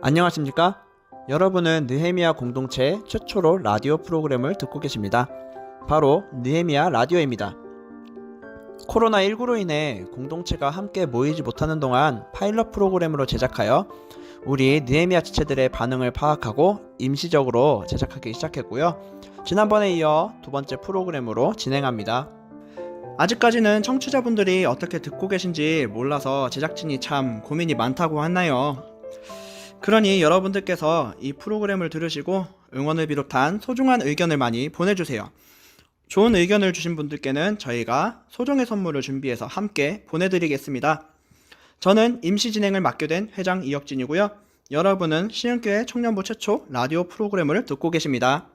안녕하십니까? 여러분은 느헤미야 공동체 최초로 라디오 프로그램을 듣고 계십니다. 바로 느헤미야 라디오입니다. 코로나19로 인해 공동체가 함께 모이지 못하는 동안 파일럿 프로그램으로 제작하여 우리 느헤미야 지체들의 반응을 파악하고 임시적으로 제작하기 시작했고요. 지난번에 이어 두 번째 프로그램으로 진행합니다. 아직까지는 청취자분들이 어떻게 듣고 계신지 몰라서 제작진이 참 고민이 많다고 하나요? 그러니 여러분들께서 이 프로그램을 들으시고 응원을 비롯한 소중한 의견을 많이 보내주세요. 좋은 의견을 주신 분들께는 저희가 소정의 선물을 준비해서 함께 보내드리겠습니다. 저는 임시 진행을 맡게 된 회장 이혁진이고요. 여러분은 시흥교회 청년부 최초 라디오 프로그램을 듣고 계십니다.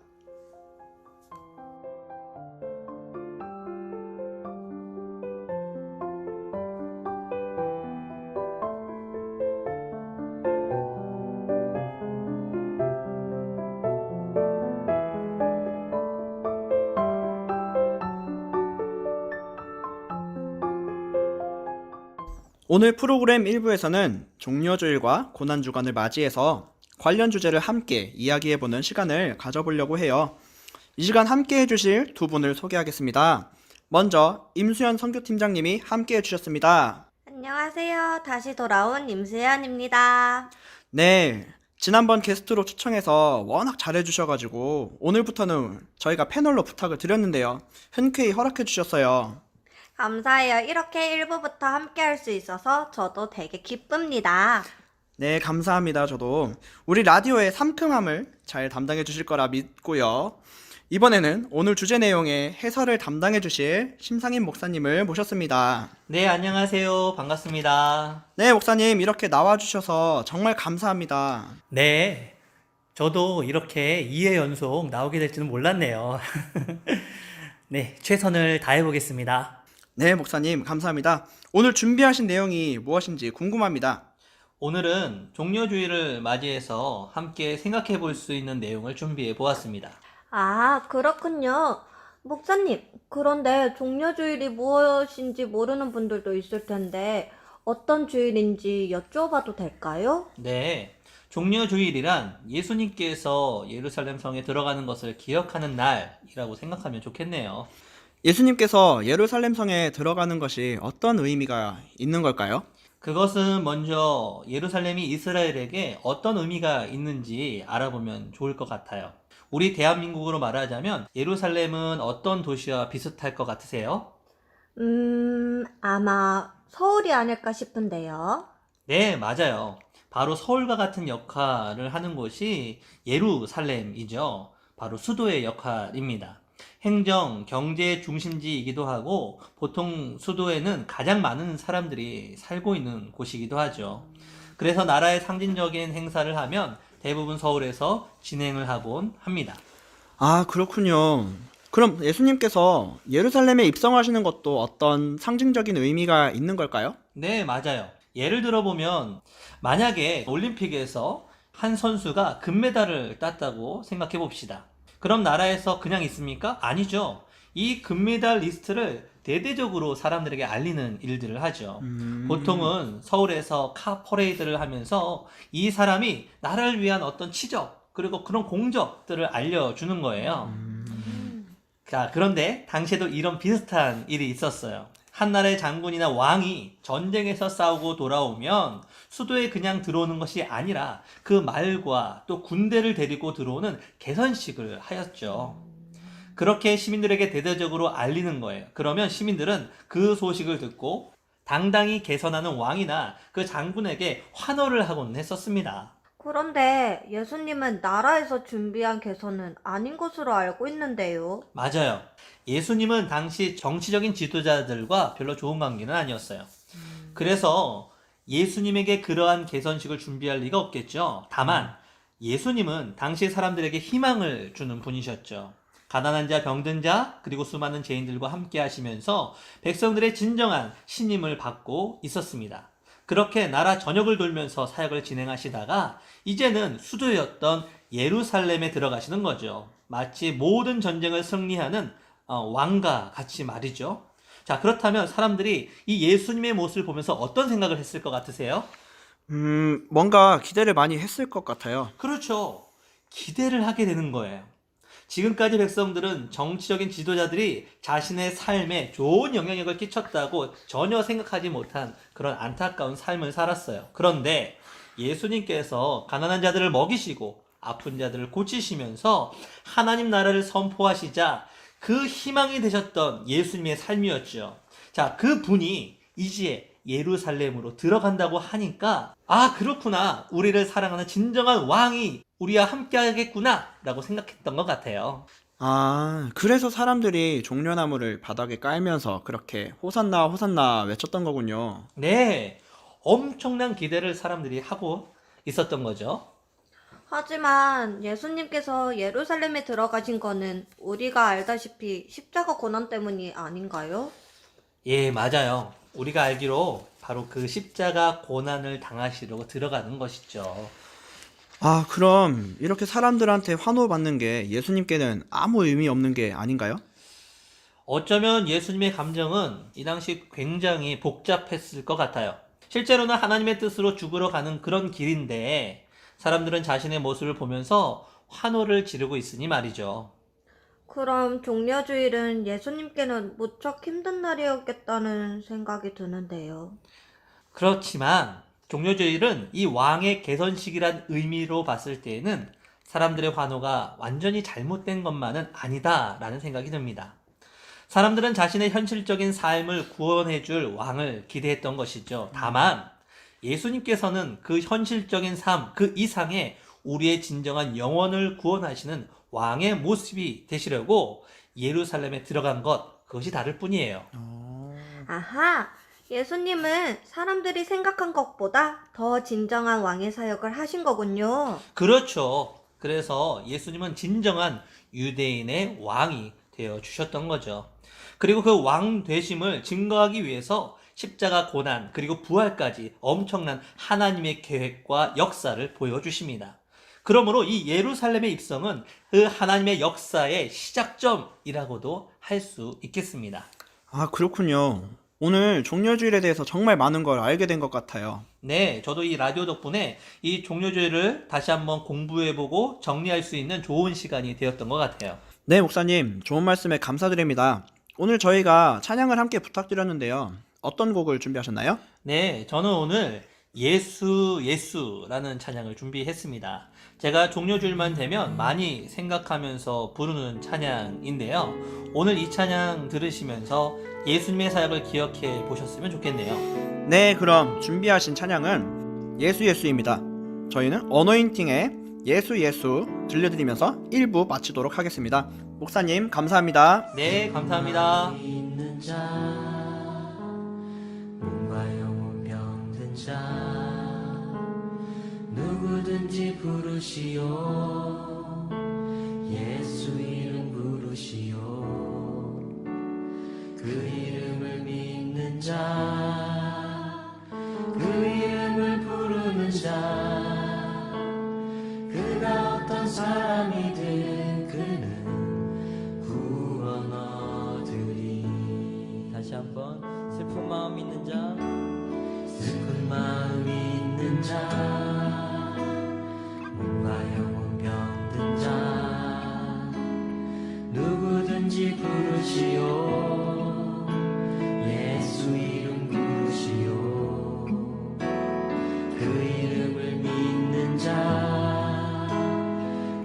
오늘 프로그램 1부에서는 종려주일과 고난주간을 맞이해서 관련 주제를 함께 이야기해보는 시간을 가져보려고 해요. 이 시간 함께 해주실 두 분을 소개하겠습니다. 먼저 임수연 선교팀장님이 함께 해주셨습니다. 안녕하세요. 다시 돌아온 임수연입니다. 네, 지난번 게스트로 초청해서 워낙 잘해주셔가지고 오늘부터는 저희가 패널로 부탁을 드렸는데요. 흔쾌히 허락해주셨어요. 감사해요. 이렇게 1부부터 함께 할 수 있어서 저도 되게 기쁩니다. 네, 감사합니다. 저도 우리 라디오의 상큼함을 잘 담당해 주실 거라 믿고요. 이번에는 오늘 주제 내용의 해설을 담당해 주실 심상인 목사님을 모셨습니다. 네, 안녕하세요. 반갑습니다. 네, 목사님 이렇게 나와 주셔서 정말 감사합니다. 네, 저도 이렇게 2회 연속 나오게 될 줄은 몰랐네요. 네, 최선을 다해보겠습니다. 네, 목사님 감사합니다. 오늘 준비하신 내용이 무엇인지 궁금합니다. 오늘은 종료주의를 맞이해서 함께 생각해 볼 수 있는 내용을 준비해 보았습니다. 아, 그렇군요. 목사님, 그런데 종려주일이 무엇인지 모르는 분들도 있을 텐데 어떤 주일인지 여쭤봐도 될까요? 네, 종료주일이란 예수님께서 예루살렘 성에 들어가는 것을 기억하는 날이라고 생각하면 좋겠네요. 예수님께서 예루살렘 성에 들어가는 것이 어떤 의미가 있는 걸까요? 그것은 먼저 예루살렘이 이스라엘에게 어떤 의미가 있는지 알아보면 좋을 것 같아요. 우리 대한민국으로 말하자면 예루살렘은 어떤 도시와 비슷할 것 같으세요? 아마 서울이 아닐까 싶은데요. 네, 맞아요. 바로 서울과 같은 역할을 하는 곳이 예루살렘이죠. 바로 수도의 역할입니다. 행정, 경제 중심지이기도 하고 보통 수도에는 가장 많은 사람들이 살고 있는 곳이기도 하죠. 그래서 나라의 상징적인 행사를 하면 대부분 서울에서 진행을 하곤 합니다. 아, 그렇군요. 그럼 예수님께서 예루살렘에 입성하시는 것도 어떤 상징적인 의미가 있는 걸까요? 네, 맞아요. 예를 들어보면 만약에 올림픽에서 한 선수가 금메달을 땄다고 생각해 봅시다. 그럼 나라에서 그냥 있습니까? 아니죠. 이 금메달 리스트를 대대적으로 사람들에게 알리는 일들을 하죠. 보통은 서울에서 카 퍼레이드를 하면서 이 사람이 나라를 위한 어떤 치적, 그리고 그런 공적들을 알려주는 거예요. 자, 그런데 당시에도 이런 비슷한 일이 있었어요. 한나라의 장군이나 왕이 전쟁에서 싸우고 돌아오면 수도에 그냥 들어오는 것이 아니라 그 말과 또 군대를 데리고 들어오는 개선식을 하였죠. 그렇게 시민들에게 대대적으로 알리는 거예요. 그러면 시민들은 그 소식을 듣고 당당히 개선하는 왕이나 그 장군에게 환호를 하곤 했었습니다. 그런데 예수님은 나라에서 준비한 개선은 아닌 것으로 알고 있는데요. 맞아요. 예수님은 당시 정치적인 지도자들과 별로 좋은 관계는 아니었어요. 그래서 예수님에게 그러한 개선식을 준비할 리가 없겠죠. 다만 예수님은 당시 사람들에게 희망을 주는 분이셨죠. 가난한 자, 병든 자, 그리고 수많은 죄인들과 함께 하시면서 백성들의 진정한 신임을 받고 있었습니다. 그렇게 나라 전역을 돌면서 사역을 진행하시다가 이제는 수도였던 예루살렘에 들어가시는 거죠. 마치 모든 전쟁을 승리하는 왕과 같이 말이죠. 자, 그렇다면 사람들이 이 예수님의 모습을 보면서 어떤 생각을 했을 것 같으세요? 뭔가 기대를 많이 했을 것 같아요. 그렇죠. 기대를 하게 되는 거예요. 지금까지 백성들은 정치적인 지도자들이 자신의 삶에 좋은 영향력을 끼쳤다고 전혀 생각하지 못한 그런 안타까운 삶을 살았어요. 그런데 예수님께서 가난한 자들을 먹이시고 아픈 자들을 고치시면서 하나님 나라를 선포하시자 그 희망이 되셨던 예수님의 삶이었죠. 자, 그 분이 이제 예루살렘으로 들어간다고 하니까, 아, 그렇구나. 우리를 사랑하는 진정한 왕이 우리와 함께 하겠구나. 라고 생각했던 것 같아요. 아, 그래서 사람들이 종려나무를 바닥에 깔면서 그렇게 호산나, 호산나 외쳤던 거군요. 네. 엄청난 기대를 사람들이 하고 있었던 거죠. 하지만 예수님께서 예루살렘에 들어가신 거는 우리가 알다시피 십자가 고난 때문이 아닌가요? 예, 맞아요. 우리가 알기로 바로 그 십자가 고난을 당하시려고 들어가는 것이죠. 아, 그럼 이렇게 사람들한테 환호받는 게 예수님께는 아무 의미 없는 게 아닌가요? 어쩌면 예수님의 감정은 이 당시 굉장히 복잡했을 것 같아요. 실제로는 하나님의 뜻으로 죽으러 가는 그런 길인데 사람들은 자신의 모습을 보면서 환호를 지르고 있으니 말이죠. 그럼 종려주일은 예수님께는 무척 힘든 날이었겠다는 생각이 드는데요. 그렇지만 종려주일은 이 왕의 개선식이란 의미로 봤을 때에는 사람들의 환호가 완전히 잘못된 것만은 아니다라는 생각이 듭니다. 사람들은 자신의 현실적인 삶을 구원해줄 왕을 기대했던 것이죠. 다만 예수님께서는 그 현실적인 삶, 그 이상의 우리의 진정한 영혼을 구원하시는 왕의 모습이 되시려고 예루살렘에 들어간 것, 그것이 다를 뿐이에요. 아하! 예수님은 사람들이 생각한 것보다 더 진정한 왕의 사역을 하신 거군요. 그렇죠. 그래서 예수님은 진정한 유대인의 왕이 되어 주셨던 거죠. 그리고 그 왕 되심을 증거하기 위해서 십자가 고난 그리고 부활까지 엄청난 하나님의 계획과 역사를 보여주십니다. 그러므로 이 예루살렘의 입성은 그 하나님의 역사의 시작점이라고도 할 수 있겠습니다. 아, 그렇군요. 오늘 종려주일에 대해서 정말 많은 걸 알게 된 것 같아요. 네, 저도 이 라디오 덕분에 이 종려주의를 다시 한번 공부해보고 정리할 수 있는 좋은 시간이 되었던 것 같아요. 네, 목사님, 좋은 말씀에 감사드립니다. 오늘 저희가 찬양을 함께 부탁드렸는데요. 어떤 곡을 준비하셨나요? 네, 저는 오늘 예수 예수라는 찬양을 준비했습니다. 제가 종료주일만 되면 많이 생각하면서 부르는 찬양인데요. 오늘 이 찬양 들으시면서 예수님의 사역을 기억해 보셨으면 좋겠네요. 네, 그럼 준비하신 찬양은 예수 예수입니다. 저희는 어노인팅의 예수 예수 들려드리면서 1부 마치도록 하겠습니다. 목사님, 감사합니다. 네, 감사합니다. 있는 자, 몸과 영혼 병든 자, 누구든지 부르시오. 예수 이름 부르시오. 그 이름을 믿는 자, 그 이름을 부르는 자, 그가 어떤 사람이든 그는 구원 얻으리. 다시 한번 슬픈 마음 있는 자, 슬픈 마음 있는 자, 몸과 영혼 병든 자, 누구든지 부르시오. 예수 이름 부르시오. 그 이름을 믿는 자,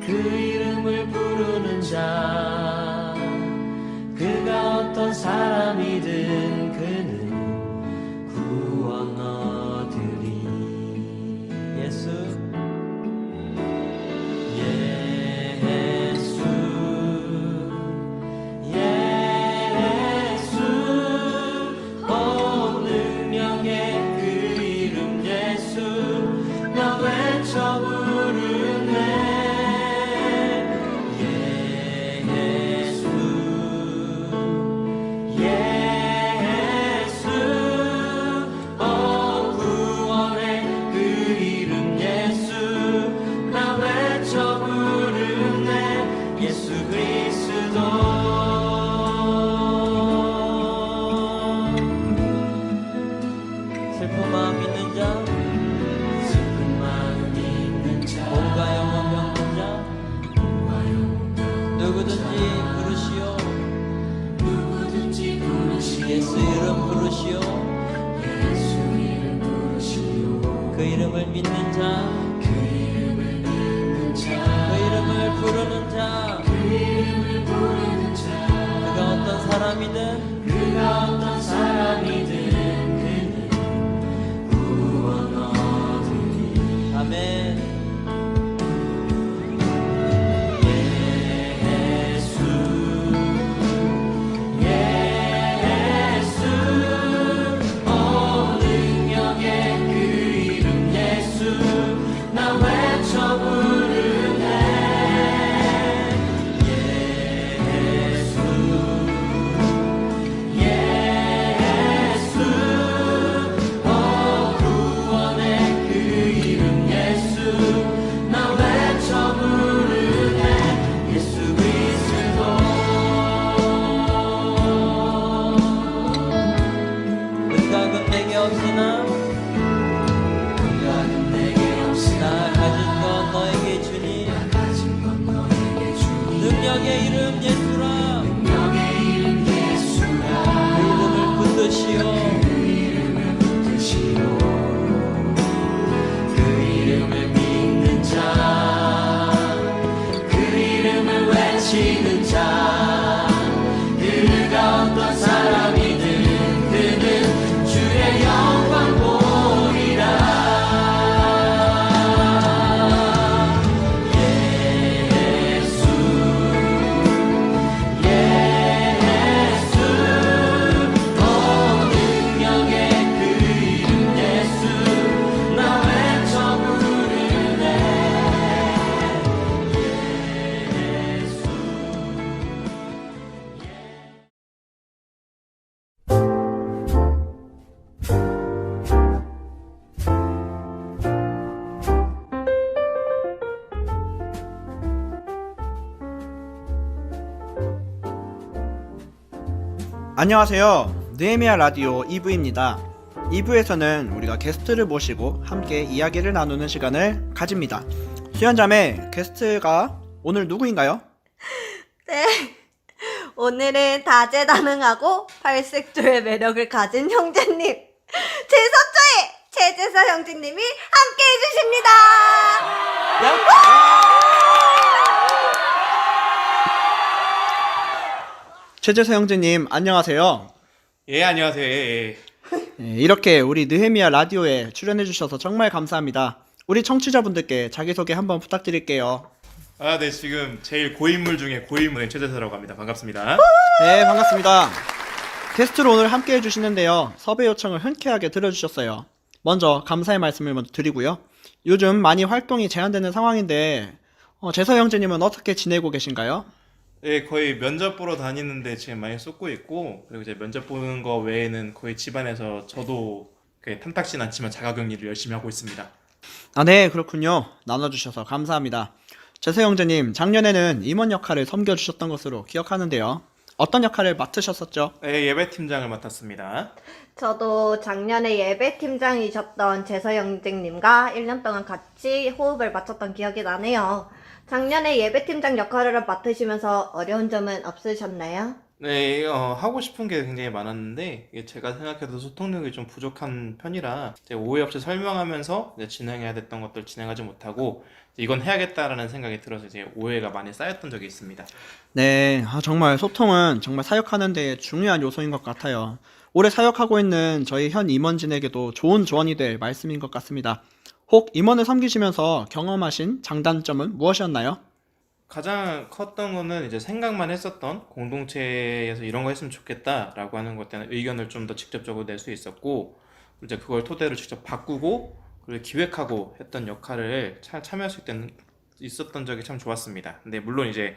그 이름을 부르는 자, 그가 어떤 사람이든 그는 구원 얻으리. 예수 예수 예수 온 능력의 그 이름 예수 나 외쳐 부르네. 예수 예수 사람이든 그가 어떤 사람이든 그는 구원 얻으리. 아멘. 능력의 이름 예수라. 그 이름을 붙드시오. 그 이름을 믿는 자, 그 이름을 외치는 자, 그가 어떤 사람이든 그는 주의 영광 보리라. 안녕하세요. 느헤미야 라디오 2부입니다. 2부에서는 우리가 게스트를 모시고 함께 이야기를 나누는 시간을 가집니다. 수연자매, 게스트가 오늘 누구인가요? 네. 오늘은 다재다능하고 팔색조의 매력을 가진 형제님, 제3조의 최재서 형제님이 함께 해주십니다. 최재서 형제님, 안녕하세요. 예, 안녕하세요. 예. 이렇게 우리 느헤미야 라디오에 출연해주셔서 정말 감사합니다. 우리 청취자분들께 자기소개 한번 부탁드릴게요. 아, 네, 지금 제일 고인물 중에 고인물인 최재서라고 합니다. 반갑습니다. 네, 반갑습니다. 게스트로 오늘 함께 해주시는데요. 섭외 요청을 흔쾌하게 들어주셨어요. 먼저 감사의 말씀을 먼저 드리고요. 요즘 많이 활동이 제한되는 상황인데 재서 형제님은 어떻게 지내고 계신가요? 예, 거의 면접 보러 다니는데 지금 많이 쏟고 있고, 그리고 이제 면접 보는 거 외에는 거의 집안에서 저도 탐탁진 않지만 자가격리를 열심히 하고 있습니다. 아, 네, 그렇군요. 나눠주셔서 감사합니다. 재서 형제님, 작년에는 임원 역할을 섬겨주셨던 것으로 기억하는데요. 어떤 역할을 맡으셨었죠? 예, 예배팀장을 맡았습니다. 저도 작년에 예배팀장이셨던 재서 형제님과 1년 동안 같이 호흡을 맞췄던 기억이 나네요. 작년에 예배팀장 역할을 맡으시면서 어려운 점은 없으셨나요? 네, 하고 싶은 게 굉장히 많았는데, 이게 제가 생각해도 소통력이 좀 부족한 편이라, 이제 오해 없이 설명하면서 이제 진행해야 됐던 것들 진행하지 못하고, 이건 해야겠다라는 생각이 들어서 이제 오해가 많이 쌓였던 적이 있습니다. 네, 정말 소통은 정말 사역하는 데 중요한 요소인 것 같아요. 올해 사역하고 있는 저희 현 임원진에게도 좋은 조언이 될 말씀인 것 같습니다. 혹 임원을 섬기시면서 경험하신 장단점은 무엇이었나요? 가장 컸던 거는 이제 생각만 했었던 공동체에서 이런 거 했으면 좋겠다라고 하는 것 때문에 의견을 좀 더 직접적으로 낼 수 있었고, 이제 그걸 토대로 직접 바꾸고 그리고 기획하고 했던 역할을 참여할 수 있었던 적이 참 좋았습니다. 근데 물론 이제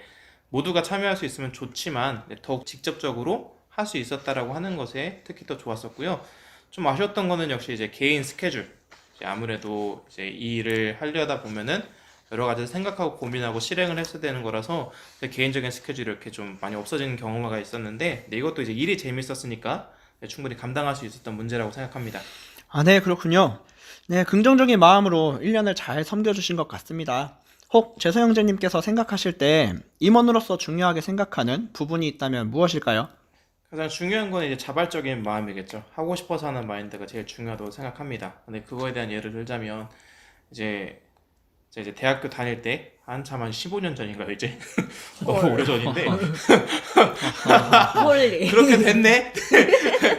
모두가 참여할 수 있으면 좋지만 더욱 직접적으로 할 수 있었다라고 하는 것에 특히 더 좋았었고요. 좀 아쉬웠던 거는 역시 이제 개인 스케줄. 이제 아무래도 이제 이 일을 하려다 보면은 여러 가지 생각하고 고민하고 실행을 했어야 되는 거라서 개인적인 스케줄이 이렇게 좀 많이 없어지는 경우가 있었는데, 근데 이것도 이제 일이 재밌었으니까 충분히 감당할 수 있었던 문제라고 생각합니다. 아, 네, 그렇군요. 네, 긍정적인 마음으로 1년을 잘 섬겨주신 것 같습니다. 혹 재서 형제님께서 생각하실 때 임원으로서 중요하게 생각하는 부분이 있다면 무엇일까요? 가장 중요한 건 이제 자발적인 마음이겠죠. 하고 싶어서 하는 마인드가 제일 중요하다고 생각합니다. 근데 그거에 대한 예를 들자면 이제 제가 이제 대학교 다닐 때 한참 한 15년 전인가요 이제 너무 헐. 오래전인데 홀리. 그렇게 됐네.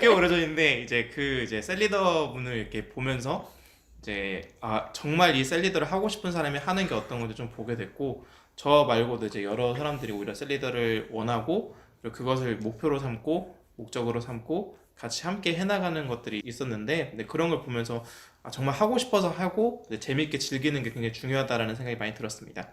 꽤 오래전인데 이제 그 이제 셀리더 분을 이렇게 보면서 이제 아 정말 이 셀리더를 하고 싶은 사람이 하는 게 어떤 건지 좀 보게 됐고 저 말고도 이제 여러 사람들이 오히려 셀리더를 원하고 그리고 그것을 목표로 삼고 목적으로 삼고 같이 함께 해나가는 것들이 있었는데 근데 그런 걸 보면서 아, 정말 하고 싶어서 하고 이제 재밌게 즐기는 게 굉장히 중요하다라는 생각이 많이 들었습니다.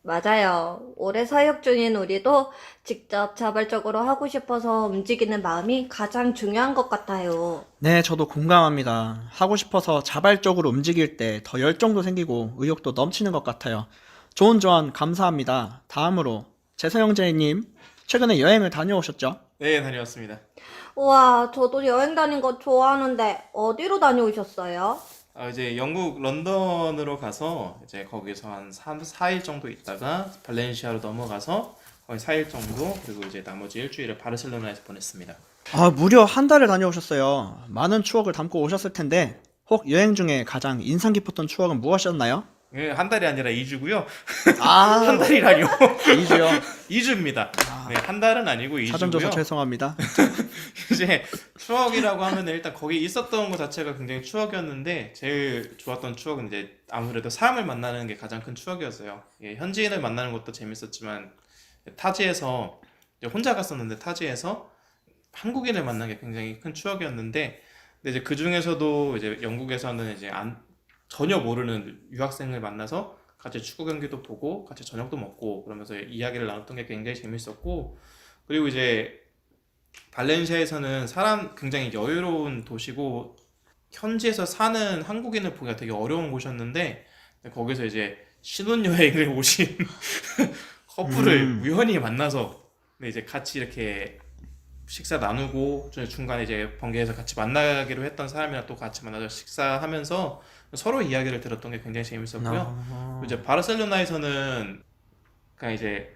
맞아요. 올해 사역 중인 우리도 직접 자발적으로 하고 싶어서 움직이는 마음이 가장 중요한 것 같아요. 네, 저도 공감합니다. 하고 싶어서 자발적으로 움직일 때 더 열정도 생기고 의욕도 넘치는 것 같아요. 좋은 조언 감사합니다. 다음으로 재서영재님, 최근에 여행을 다녀오셨죠? 네, 다녀왔습니다. 우와, 저도 여행 다닌 거 좋아하는데 어디로 다녀오셨어요? 이제 영국 런던으로 가서 이제 거기서 한 3, 4일 정도 있다가 발렌시아로 넘어가서 거의 4일 정도 그리고 이제 나머지 일주일을 바르셀로나에서 보냈습니다. 아, 무려 한 달을 다녀오셨어요. 많은 추억을 담고 오셨을 텐데 혹 여행 중에 가장 인상 깊었던 추억은 무엇이었나요? 예, 한 달이 아니라 2주고요. 아, 한 달이라뇨. 2주요. 2주입니다. 네, 한 달은 아니고 사전조사 2주고요. 죄송합니다. 이제 추억이라고 하면 일단 거기 있었던 것 자체가 굉장히 추억이었는데 제일 좋았던 추억은 이제 아무래도 사람을 만나는 게 가장 큰 추억이었어요. 예, 현지인을 만나는 것도 재밌었지만 타지에서 이제 혼자 갔었는데 타지에서 한국인을 만난 게 굉장히 큰 추억이었는데 근데 이제 그 중에서도 이제 영국에서는 이제 전혀 모르는 유학생을 만나서 같이 축구 경기도 보고 같이 저녁도 먹고 그러면서 이야기를 나눴던 게 굉장히 재밌었고 그리고 이제 발렌시아에서는 사람 굉장히 여유로운 도시고 현지에서 사는 한국인을 보기가 되게 어려운 곳이었는데 거기서 이제 신혼여행을 오신 커플을 우연히 만나서 근데 이제 같이 이렇게 식사 나누고 중간에 이제 번개에서 같이 만나기로 했던 사람이랑 또 같이 만나서 식사하면서 서로 이야기를 들었던 게 굉장히 재밌었고요. 이제 바르셀로나에서는 그냥 이제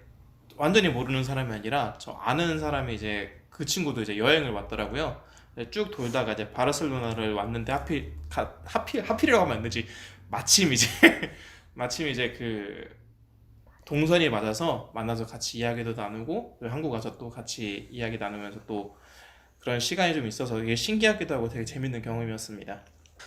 완전히 모르는 사람이 아니라 저 아는 사람이 이제 그 친구도 이제 여행을 왔더라고요. 쭉 돌다가 이제 바르셀로나를 왔는데 하필이라고 하면 안 되지. 마침 이제 그 동선이 맞아서 만나서 같이 이야기도 나누고 한국 와서 또 같이 이야기 나누면서 또 그런 시간이 좀 있어서 이게 신기하기도 하고 되게 재밌는 경험이었습니다.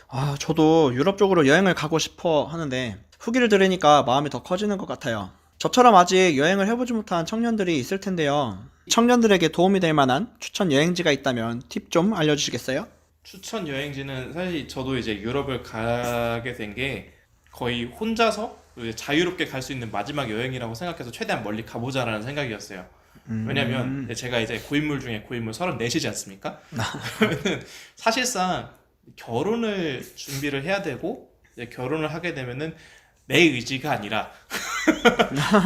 아, 저도 유럽 쪽으로 여행을 가고 싶어 하는데 후기를 들으니까 마음이 더 커지는 것 같아요. 저처럼 아직 여행을 해보지 못한 청년들이 있을 텐데요. 청년들에게 도움이 될 만한 추천 여행지가 있다면 팁 좀 알려주시겠어요? 추천 여행지는 사실 저도 이제 유럽을 가게 된 게 거의 혼자서 이제 자유롭게 갈 수 있는 마지막 여행이라고 생각해서 최대한 멀리 가보자라는 생각이었어요. 왜냐면 제가 이제 고인물 중에 고인물 34시지 않습니까? 그러면은 사실상 결혼을 준비를 해야 되고 이제 결혼을 하게 되면은 내 의지가 아니라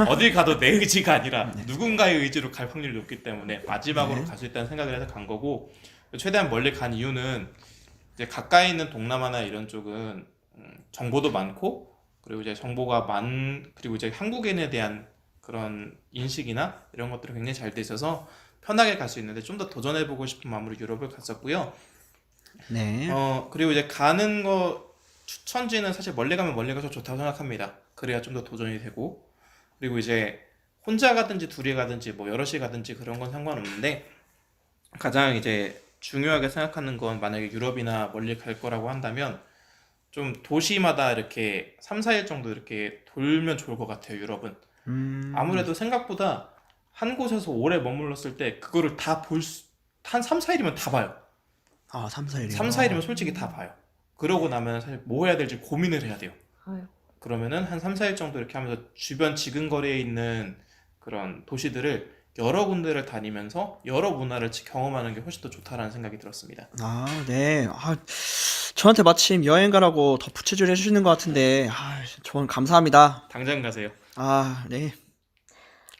어딜 가도 내 의지가 아니라 누군가의 의지로 갈 확률이 높기 때문에 마지막으로 갈 수 있다는 생각을 해서 간 거고 최대한 멀리 간 이유는 이제 가까이 있는 동남아나 이런 쪽은 정보도 많고 그리고 이제 그리고 이제 한국인에 대한 그런 인식이나 이런 것들이 굉장히 잘 돼 있어서 편하게 갈 수 있는데 좀 더 도전해보고 싶은 마음으로 유럽을 갔었고요. 네. 그리고 이제 가는 거 추천지는 사실 멀리 가면 멀리 가서 좋다고 생각합니다. 그래야 좀 더 도전이 되고 그리고 이제 혼자 가든지 둘이 가든지 뭐 여럿이 가든지 그런 건 상관없는데 가장 이제 중요하게 생각하는 건 만약에 유럽이나 멀리 갈 거라고 한다면 좀 도시마다 이렇게 3, 4일 정도 이렇게 돌면 좋을 것 같아요. 유럽은 아무래도 생각보다 한 곳에서 오래 머물렀을 때 그거를 한 3, 4일이면 다 봐요. 아, 3, 4일이요? 3, 4일이면 솔직히 다 봐요. 그러고 나면 사실 뭐 해야 될지 고민을 해야 돼요. 아유. 그러면은 한 3, 4일 정도 이렇게 하면서 주변 지근거리에 있는 그런 도시들을 여러 군데를 다니면서 여러 문화를 경험하는 게 훨씬 더 좋다라는 생각이 들었습니다. 아, 네. 아, 저한테 마침 여행 가라고 덧붙여줄 해주시는 것 같은데, 조언 감사합니다. 당장 가세요. 아, 네.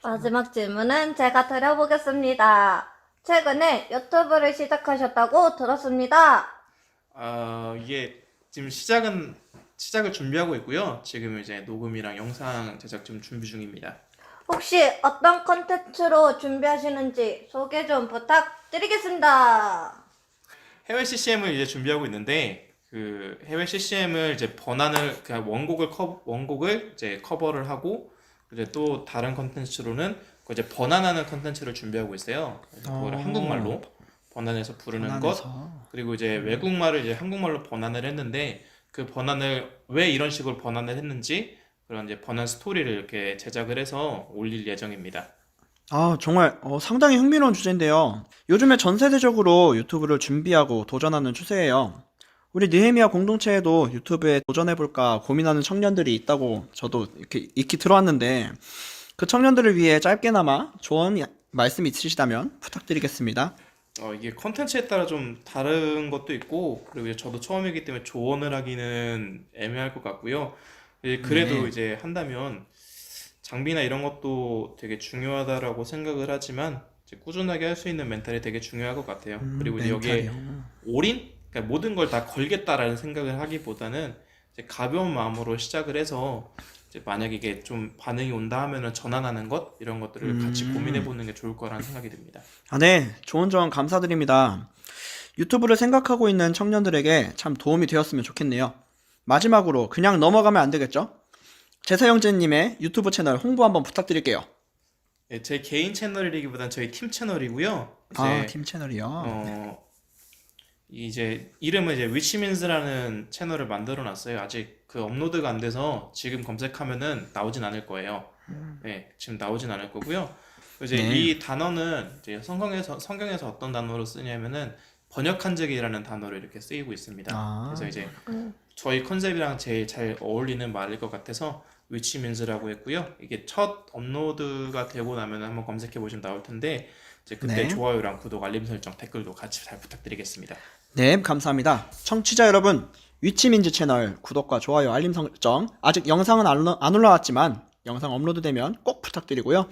마지막 질문은 제가 드려보겠습니다. 최근에 유튜브를 시작하셨다고 들었습니다. 이게 지금 시작을 준비하고 있고요. 지금 이제 녹음이랑 영상 제작 좀 준비 중입니다. 혹시 어떤 컨텐츠로 준비하시는지 소개 좀 부탁드리겠습니다. 해외 CCM을 이제 준비하고 있는데 그 해외 CCM을 이제 번안을 그냥 원곡을 이제 커버를 하고 이제 또 다른 컨텐츠로는 그 이제 번안하는 컨텐츠를 준비하고 있어요. 그래서 그걸 한국말로 번안해서 부르는 것, 그리고 이제 외국말을 이제 한국말로 번안을 했는데 그 번안을 왜 이런 식으로 번안을 했는지 그런 이제 번안 스토리를 이렇게 제작을 해서 올릴 예정입니다. 아, 정말 상당히 흥미로운 주제인데요. 요즘에 전 세계적으로 유튜브를 준비하고 도전하는 추세예요. 우리 느헤미야 공동체에도 유튜브에 도전해볼까 고민하는 청년들이 있다고 저도 이렇게 익히 들어왔는데 그 청년들을 위해 짧게나마 조언 말씀 있으시다면 부탁드리겠습니다. 이게 컨텐츠에 따라 좀 다른 것도 있고 그리고 이제 저도 처음이기 때문에 조언을 하기는 애매할 것 같고요. 그래도 네. 이제 한다면 장비나 이런 것도 되게 중요하다라고 생각을 하지만 이제 꾸준하게 할 수 있는 멘탈이 되게 중요할 것 같아요. 그리고 이제 여기에 멘탈이요. 올인? 그러니까 모든 걸 다 걸겠다라는 생각을 하기보다는 이제 가벼운 마음으로 시작을 해서 이제 만약에 이게 좀 반응이 온다 하면은 전환하는 것 이런 것들을 같이 고민해 보는 게 좋을 거라는 생각이 듭니다. 아, 네. 좋은 조언 감사드립니다. 유튜브를 생각하고 있는 청년들에게 참 도움이 되었으면 좋겠네요. 마지막으로 그냥 넘어가면 안 되겠죠? 제사 형제님의 유튜브 채널 홍보 한번 부탁드릴게요. 네, 제 개인 채널이기보단 저희 팀 채널이고요. 아, 이제 팀 채널이요. 이제 이름은 이제 위치민즈라는 채널을 만들어 놨어요. 아직 그 업로드가 안 돼서 지금 검색하면은 나오진 않을 거예요. 네, 지금 나오진 않을 거고요. 이제 네. 이 단어는 이제 성경에서 어떤 단어로 쓰냐면은 번역한적이라는 단어로 이렇게 쓰이고 있습니다. 아. 그래서 이제 저희 컨셉이랑 제일 잘 어울리는 말일 것 같아서 위치민즈라고 했고요. 이게 첫 업로드가 되고 나면 한번 검색해 보시면 나올 텐데 이제 그때 네. 좋아요랑 구독, 알림 설정, 댓글도 같이 잘 부탁드리겠습니다. 네, 감사합니다. 청취자 여러분, 위치민지 채널 구독과 좋아요, 알림 설정 아직 영상은 안 올라왔지만 영상 업로드되면 꼭 부탁드리고요.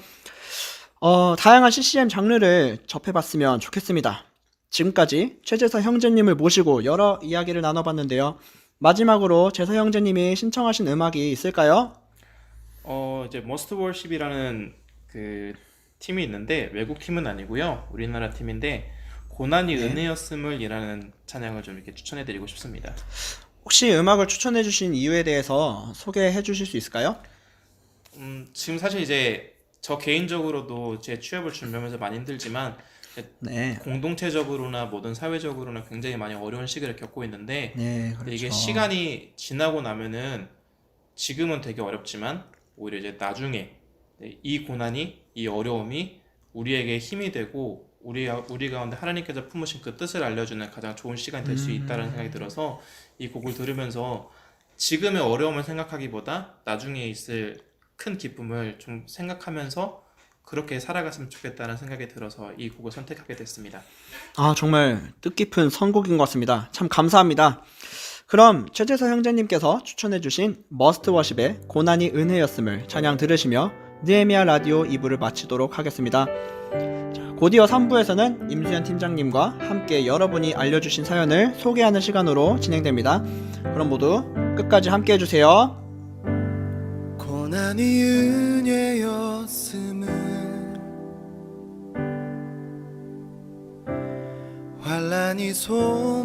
다양한 CCM 장르를 접해봤으면 좋겠습니다. 지금까지 최재서 형제님을 모시고 여러 이야기를 나눠봤는데요. 마지막으로 재서 형제님이 신청하신 음악이 있을까요? 이제 Most Worship이라는 그 팀이 있는데 외국 팀은 아니고요. 우리나라 팀인데 고난이 네. 은혜였음을이라는 찬양을 좀 이렇게 추천해드리고 싶습니다. 혹시 음악을 추천해주신 이유에 대해서 소개해주실 수 있을까요? 지금 사실 이제 저 개인적으로도 제 취업을 준비하면서 많이 힘들지만 네, 공동체적으로나 모든 사회적으로나 굉장히 많이 어려운 시기를 겪고 있는데 네, 근데 이게 그렇죠. 시간이 지나고 나면은 지금은 되게 어렵지만 오히려 이제 나중에 이 고난이 이 어려움이 우리에게 힘이 되고 우리 가운데 하나님께서 품으신 그 뜻을 알려주는 가장 좋은 시간이 될 수 있다는 생각이 들어서 이 곡을 들으면서 지금의 어려움을 생각하기보다 나중에 있을 큰 기쁨을 좀 생각하면서 그렇게 살아갔으면 좋겠다는 생각이 들어서 이 곡을 선택하게 됐습니다. 아, 정말 뜻깊은 선곡인 것 같습니다. 참 감사합니다. 그럼 최재서 형제님께서 추천해주신 머스트 워십의 고난이 은혜였음을 찬양 들으시며 느헤미야 라디오 2부를 마치도록 하겠습니다. 자, 곧이어 3부에서는 임수현 팀장님과 함께 여러분이 알려주신 사연을 소개하는 시간으로 진행됩니다. 그럼 모두 끝까지 함께 해주세요. 고난이 은혜였음을 환난이 소망이었음을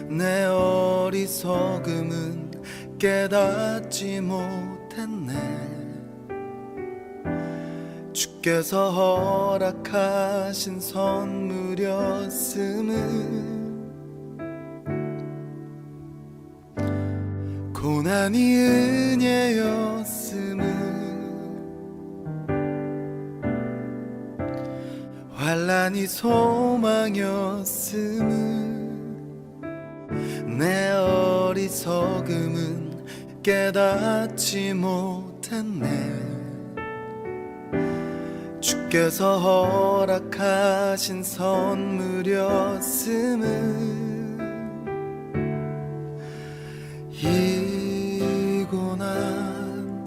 내 어리석음은 깨닫지 못했네. 주께서 허락하신 선물이었음을 고난이 은혜였음을 환난이 소망이었음을 내 어리석음은 깨닫지 못했네. 주께서 허락하신 선물이었음을 이 고난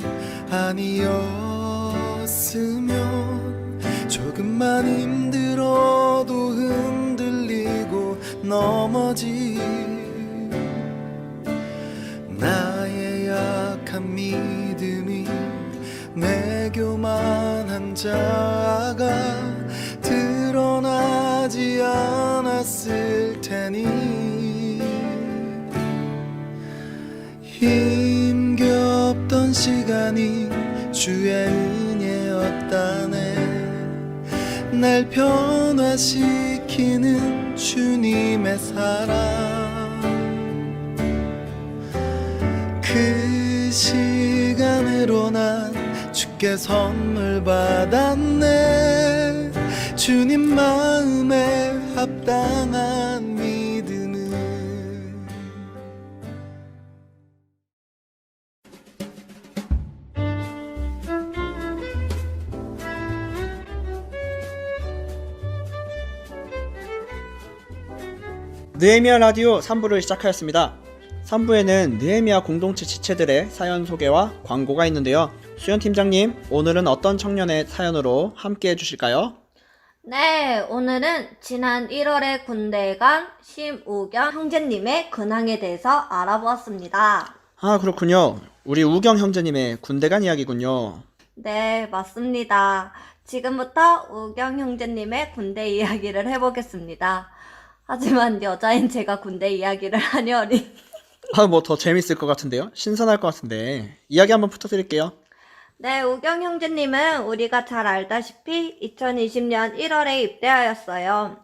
아니었으면 조금만 힘들어도 흔들리고 넘어지 나의 약한 믿음이 내 교만한 자가 드러나지 않았을 힘겹던 시간이 주의 은혜였다네. 날 변화시키는 주님의 사랑, 그 시간으로 난 주께 선물 받았네. 주님 마음에 합당한 믿음을. 느헤미야 라디오 3부를 시작하였습니다. 3부에는 느헤미야 공동체 지체들의 사연 소개와 광고가 있는데요. 수연 팀장님, 오늘은 어떤 청년의 사연으로 함께 해주실까요? 네, 오늘은 지난 1월에 군대에 간 심우경 형제님의 근황에 대해서 알아보았습니다. 아, 그렇군요. 우리 우경 형제님의 군대 간 이야기군요. 네, 맞습니다. 지금부터 우경 형제님의 군대 이야기를 해보겠습니다. 하지만 여자인 제가 군대 이야기를 하려니. 아, 뭐 더 재밌을 것 같은데요? 신선할 것 같은데. 이야기 한번 부탁드릴게요. 네, 우경 형제님은 우리가 잘 알다시피 2020년 1월에 입대하였어요.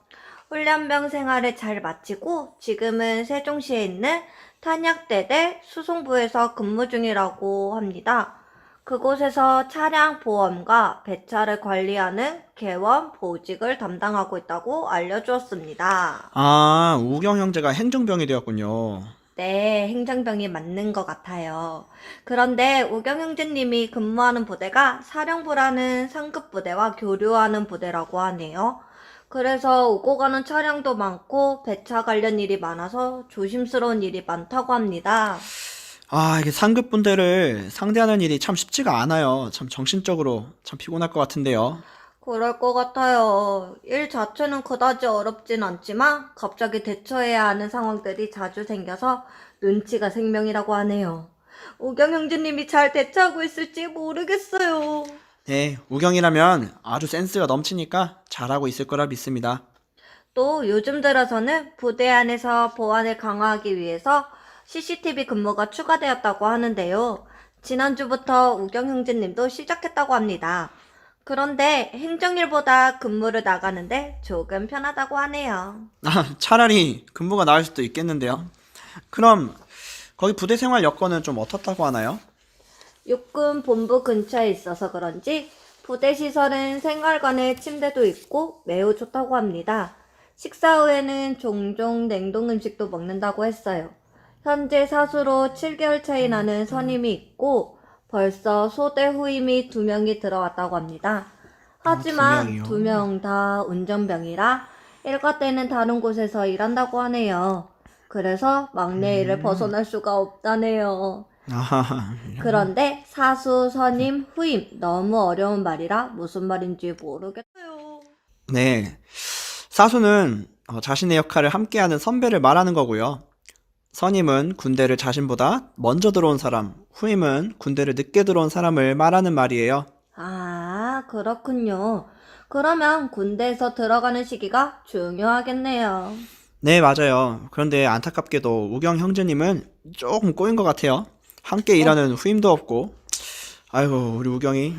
훈련병 생활을 잘 마치고 지금은 세종시에 있는 탄약대대 수송부에서 근무 중이라고 합니다. 그곳에서 차량 보험과 배차를 관리하는 개원 보직을 담당하고 있다고 알려주었습니다. 아, 우경 형제가 행정병이 되었군요. 네, 행정병이 맞는 것 같아요. 그런데 우경 형제님이 근무하는 부대가 사령부라는 상급 부대와 교류하는 부대라고 하네요. 그래서 오고 가는 차량도 많고 배차 관련 일이 많아서 조심스러운 일이 많다고 합니다. 아, 이게 상급 분대를 상대하는 일이 참 쉽지가 않아요. 참 정신적으로 참 피곤할 것 같은데요. 그럴 것 같아요. 일 자체는 그다지 어렵진 않지만 갑자기 대처해야 하는 상황들이 자주 생겨서 눈치가 생명이라고 하네요. 우경 형제님이 잘 대처하고 있을지 모르겠어요. 네, 우경이라면 아주 센스가 넘치니까 잘하고 있을 거라 믿습니다. 또 요즘 들어서는 부대 안에서 보안을 강화하기 위해서 CCTV 근무가 추가되었다고 하는데요. 지난주부터 우경 형제님도 시작했다고 합니다. 그런데 행정일보다 근무를 나가는데 조금 편하다고 하네요. 아, 차라리 근무가 나을 수도 있겠는데요. 그럼 거기 부대 생활 여건은 좀 어떻다고 하나요? 육군 본부 근처에 있어서 그런지 부대 시설은 생활관에 침대도 있고 매우 좋다고 합니다. 식사 후에는 종종 냉동 음식도 먹는다고 했어요. 현재 사수로 7개월 차이 나는 선임이 있고 벌써 소대 후임이 2명이 들어왔다고 합니다. 하지만 2명이요? 2명 다 운전병이라 일과 때는 다른 곳에서 일한다고 하네요. 그래서 막내 일을 벗어날 수가 없다네요. 아하, 그런데 사수, 선임, 후임 너무 어려운 말이라 무슨 말인지 모르겠어요. 네. 사수는 자신의 역할을 함께하는 선배를 말하는 거고요. 선임은 군대를 자신보다 먼저 들어온 사람, 후임은 군대를 늦게 들어온 사람을 말하는 말이에요. 아, 그렇군요. 그러면 군대에서 들어가는 시기가 중요하겠네요. 네, 맞아요. 그런데 안타깝게도 우경 형제님은 조금 꼬인 것 같아요. 함께 일하는 후임도 없고. 아이고, 우리 우경이.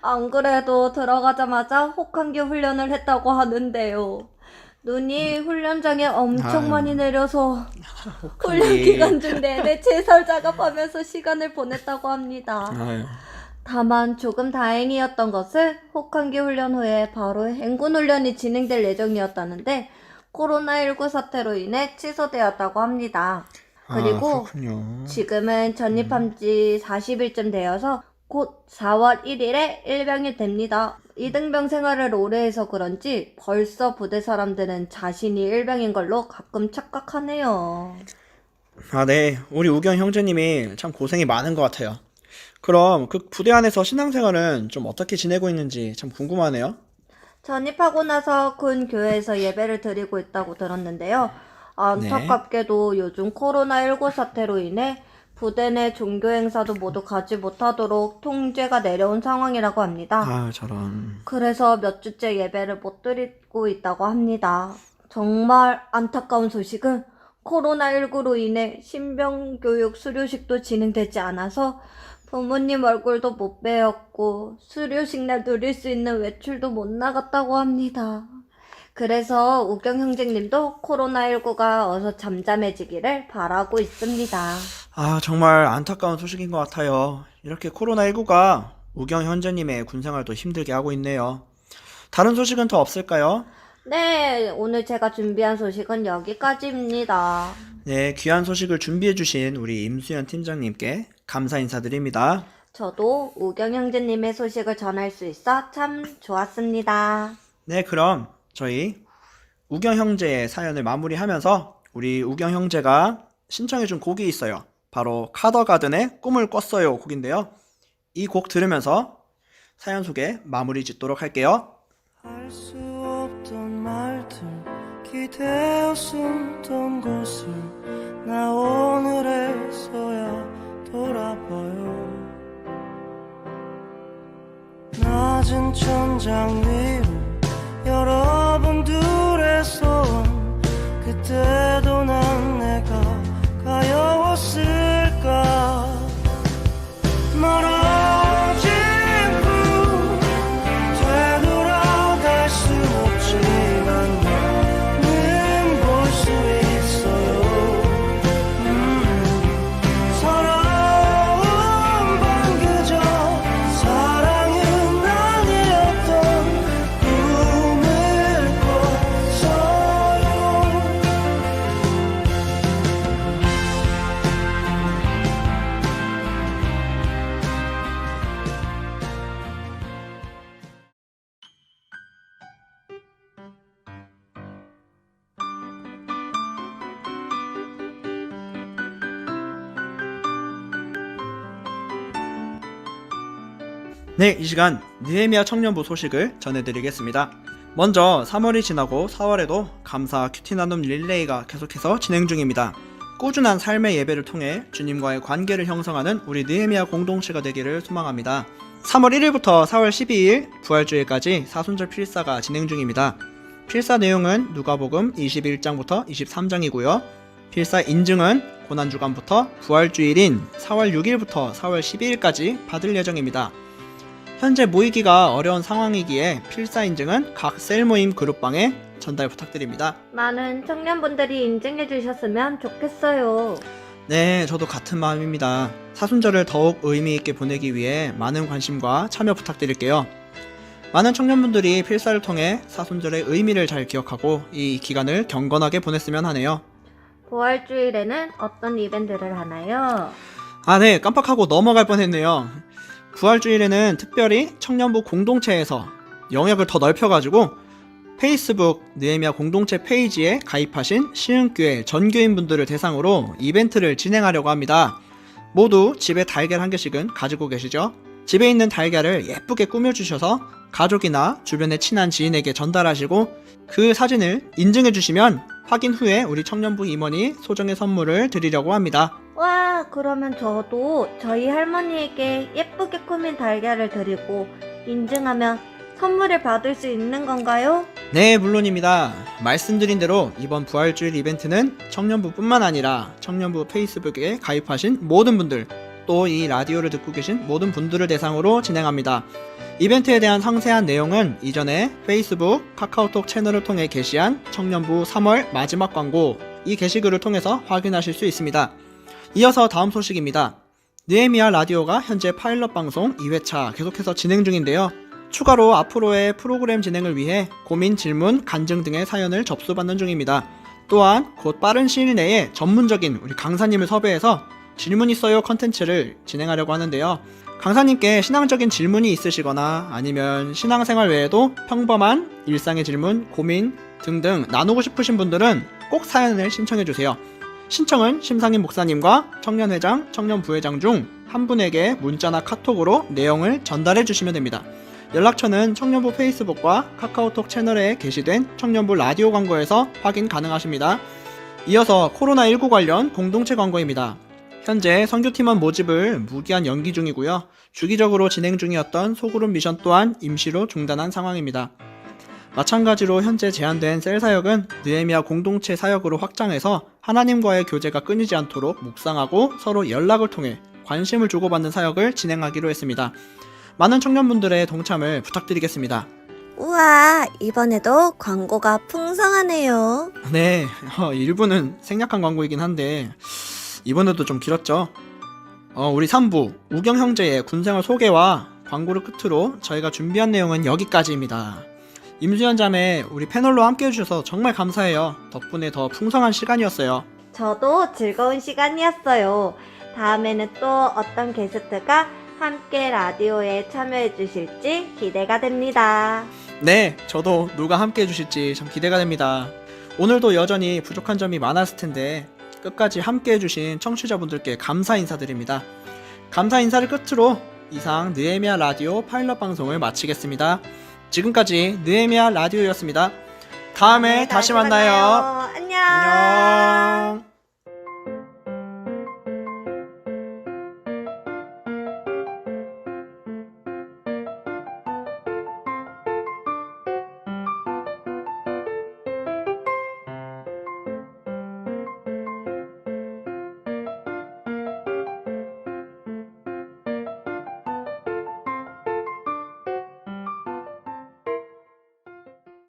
안 그래도 들어가자마자 혹한기 훈련을 했다고 하는데요. 눈이 훈련장에 엄청 아유. 많이 내려서 훈련 혹한기. 기간 중 내내 제설 작업하면서 시간을 보냈다고 합니다. 아유. 다만 조금 다행이었던 것은 혹한기 훈련 후에 바로 행군 훈련이 진행될 예정이었다는데 코로나19 사태로 인해 취소되었다고 합니다. 그리고 그렇군요. 지금은 전입한 지 40일쯤 되어서 곧 4월 1일에 일병이 됩니다. 이등병 생활을 오래 해서 그런지 벌써 부대 사람들은 자신이 일병인 걸로 가끔 착각하네요. 아, 네. 우리 우경 형제님이 참 고생이 많은 것 같아요. 그럼 그 부대 안에서 신앙생활은 좀 어떻게 지내고 있는지 참 궁금하네요. 전입하고 나서 군 교회에서 예배를 드리고 있다고 들었는데요. 안타깝게도 요즘 코로나19 사태로 인해 부대 내 종교 행사도 모두 가지 못하도록 통제가 내려온 상황이라고 합니다. 아, 저런. 그래서 몇 주째 예배를 못 드리고 있다고 합니다. 정말 안타까운 소식은 코로나19로 인해 신병교육 수료식도 진행되지 않아서 부모님 얼굴도 못 뵈었고 수료식 날 누릴 수 있는 외출도 못 나갔다고 합니다. 그래서 우경 형제님도 코로나19가 어서 잠잠해지기를 바라고 있습니다. 아, 정말 안타까운 소식인 것 같아요. 이렇게 코로나19가 우경 형제님의 군생활도 힘들게 하고 있네요. 다른 소식은 더 없을까요? 네, 오늘 제가 준비한 소식은 여기까지입니다. 네, 귀한 소식을 준비해주신 우리 임수연 팀장님께 감사 인사드립니다. 저도 우경 형제님의 소식을 전할 수 있어 참 좋았습니다. 네, 그럼 저희 우경 형제의 사연을 마무리하면서 우리 우경 형제가 신청해준 곡이 있어요. 바로 카더가든의 꿈을 꿨어요 곡인데요. 이 곡 들으면서 사연 소개 마무리 짓도록 할게요. 할 수 없던 말들 기대어 숨던 곳을 나 오늘에서야 돌아봐요. 낮은 천장 위로 여러분 둘의 소원 그때도 난 내가 가여웠을까. 멀어진 후 되돌아갈 수 없지만 나는 볼 수 있어요. 서러운 밤 그저 사랑은 아니었던 꿈을 꿨어요. 네, 이 시간 느헤미야 청년부 소식을 전해드리겠습니다. 먼저 3월이 지나고 4월에도 감사 큐티 나눔 릴레이가 계속해서 진행 중입니다. 꾸준한 삶의 예배를 통해 주님과의 관계를 형성하는 우리 느헤미야 공동체가 되기를 소망합니다. 3월 1일부터 4월 12일 부활주일까지 사순절 필사가 진행 중입니다. 필사 내용은 누가복음 21장부터 23장이고요. 필사 인증은 고난주간부터 부활주일인 4월 6일부터 4월 12일까지 받을 예정입니다. 현재 모이기가 어려운 상황이기에 필사 인증은 각 셀 모임 그룹방에 전달 부탁드립니다. 많은 청년분들이 인증해 주셨으면 좋겠어요. 네, 저도 같은 마음입니다. 사순절을 더욱 의미 있게 보내기 위해 많은 관심과 참여 부탁드릴게요. 많은 청년분들이 필사를 통해 사순절의 의미를 잘 기억하고 이 기간을 경건하게 보냈으면 하네요. 부활주일에는 어떤 이벤트를 하나요? 아, 네, 깜빡하고 넘어갈 뻔했네요. 부활주일에는 특별히 청년부 공동체에서 영역을 더 넓혀가지고 페이스북 느헤미야 공동체 페이지에 가입하신 시흥교회 전교인분들을 대상으로 이벤트를 진행하려고 합니다. 모두 집에 달걀 한 개씩은 가지고 계시죠? 집에 있는 달걀을 예쁘게 꾸며주셔서 가족이나 주변의 친한 지인에게 전달하시고 그 사진을 인증해주시면 확인 후에 우리 청년부 임원이 소정의 선물을 드리려고 합니다. 와, 그러면 저도 저희 할머니에게 예쁘게 꾸민 달걀을 드리고 인증하면 선물을 받을 수 있는 건가요? 네, 물론입니다. 말씀드린 대로 이번 부활주일 이벤트는 청년부뿐만 아니라 청년부 페이스북에 가입하신 모든 분들, 또 이 라디오를 듣고 계신 모든 분들을 대상으로 진행합니다. 이벤트에 대한 상세한 내용은 이전에 페이스북, 카카오톡 채널을 통해 게시한 청년부 3월 마지막 광고 이 게시글을 통해서 확인하실 수 있습니다. 이어서 다음 소식입니다. 느헤미야 라디오가 현재 파일럿 방송 2회차 계속해서 진행 중인데요. 추가로 앞으로의 프로그램 진행을 위해 고민, 질문, 간증 등의 사연을 접수받는 중입니다. 또한 곧 빠른 시일 내에 전문적인 우리 강사님을 섭외해서 질문 있어요 컨텐츠를 진행하려고 하는데요. 강사님께 신앙적인 질문이 있으시거나 아니면 신앙생활 외에도 평범한 일상의 질문, 고민 등등 나누고 싶으신 분들은 꼭 사연을 신청해주세요. 신청은 심상인 목사님과 청년회장, 청년부회장 중 한 분에게 문자나 카톡으로 내용을 전달해 주시면 됩니다. 연락처는 청년부 페이스북과 카카오톡 채널에 게시된 청년부 라디오 광고에서 확인 가능하십니다. 이어서 코로나19 관련 공동체 광고입니다. 현재 선교팀원 모집을 무기한 연기 중이고요. 주기적으로 진행 중이었던 소그룹 미션 또한 임시로 중단한 상황입니다. 마찬가지로 현재 제한된 셀 사역은 느헤미야 공동체 사역으로 확장해서 하나님과의 교제가 끊이지 않도록 묵상하고 서로 연락을 통해 관심을 주고받는 사역을 진행하기로 했습니다. 많은 청년분들의 동참을 부탁드리겠습니다. 우와, 이번에도 광고가 풍성하네요. 네, 일부는 생략한 광고이긴 한데 이번에도 좀 길었죠. 우리 3부 우경 형제의 군생활 소개와 광고를 끝으로 저희가 준비한 내용은 여기까지입니다. 임수연 자매, 우리 패널로 함께 해주셔서 정말 감사해요. 덕분에 더 풍성한 시간이었어요. 저도 즐거운 시간이었어요. 다음에는 또 어떤 게스트가 함께 라디오에 참여해 주실지 기대가 됩니다. 네, 저도 누가 함께 해주실지 참 기대가 됩니다. 오늘도 여전히 부족한 점이 많았을 텐데 끝까지 함께 해주신 청취자분들께 감사 인사드립니다. 감사 인사를 끝으로 이상 느헤미야 라디오 파일럿 방송을 마치겠습니다. 지금까지 느헤미야 라디오였습니다. 다음에 다시 만나요.